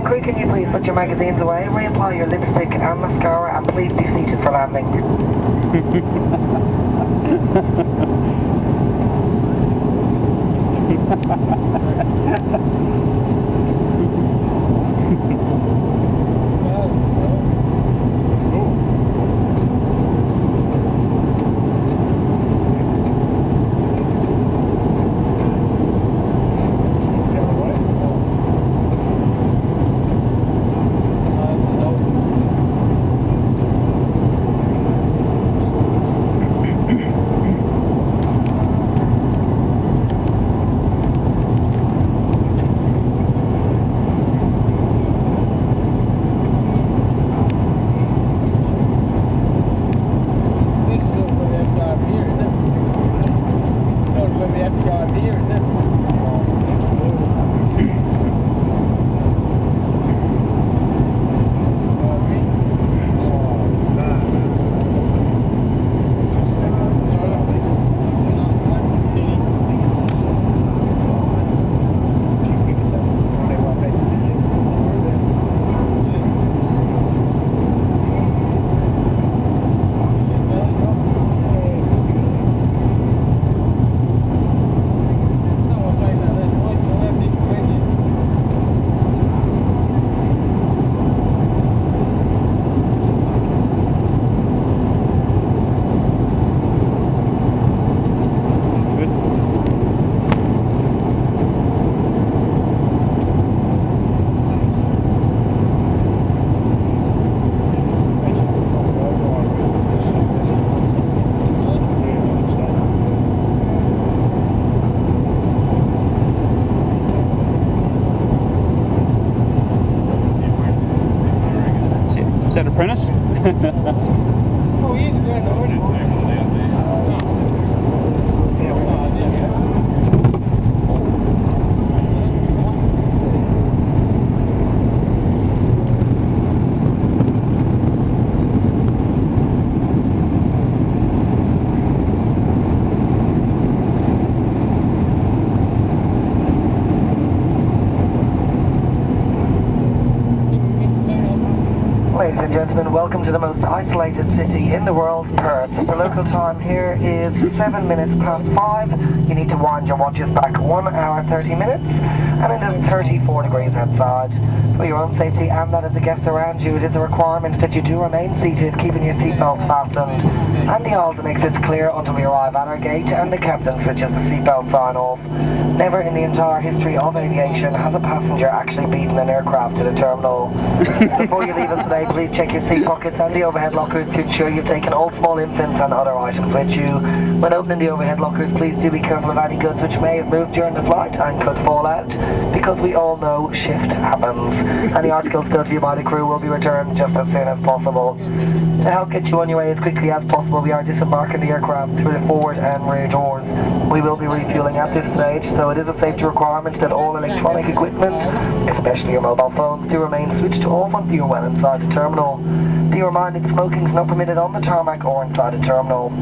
crew, can you please put your magazines away, reapply your lipstick and mascara, and please be seated for landing. Is that apprentice? Oh, he is going to order. Ladies and gentlemen, welcome to the most isolated city in the world, Perth. The local time here is 7 minutes past 5. You need to wind your watches back 1 hour 30 minutes, and it is 34 degrees outside. For your own safety and that of the guests around you, it is a requirement that you do remain seated, keeping your seatbelts fastened, and the aisles and exits clear until we arrive at our gate and the captain switches the seatbelt sign off. Never in the entire history of aviation has a passenger actually beaten an aircraft to the terminal. Before you leave us today, please check your seat pockets and the overhead lockers to ensure you've taken all small infants and other items with you. When opening the overhead lockers, please do be careful of any goods which may have moved during the flight and could fall out, because we all know shift happens. Any articles still to you by the crew will be returned just as soon as possible. To help get you on your way as quickly as possible, we are disembarking the aircraft through the forward and rear doors. We will be refueling at this stage, so it is a safety requirement that all electronic equipment, especially your mobile phones, do remain switched off until you're well inside the terminal. Be reminded, smoking is not permitted on the tarmac or inside the terminal.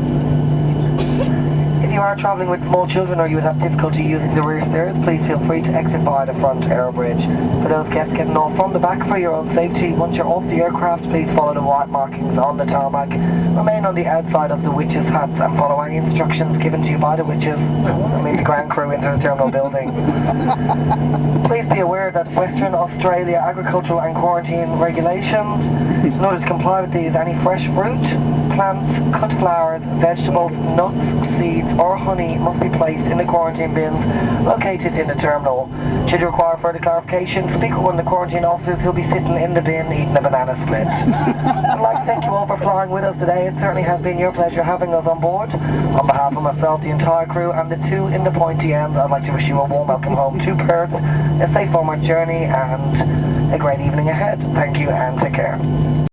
If you are travelling with small children or you would have difficulty using the rear stairs, please feel free to exit via the front air bridge. For those guests getting off from the back for your own safety, once you're off the aircraft, please follow the white markings on the tarmac. Remain on the outside of the witches' hats and follow any instructions given to you by the witches, the ground crew into the terminal building. Please be aware that Western Australia agricultural and quarantine regulations, in order to comply with these, any fresh fruit, plants, cut flowers, vegetables, nuts, seeds or honey must be placed in the quarantine bins located in the terminal. Should you require further clarification, speak with one of the quarantine officers who'll be sitting in the bin eating a banana split. I'd like to thank you all for flying with us today. It certainly has been your pleasure having us on board. On behalf of myself, the entire crew and the two in the pointy end, I'd like to wish you a warm welcome home to Perth, a safe homeward journey and a great evening ahead. Thank you and take care.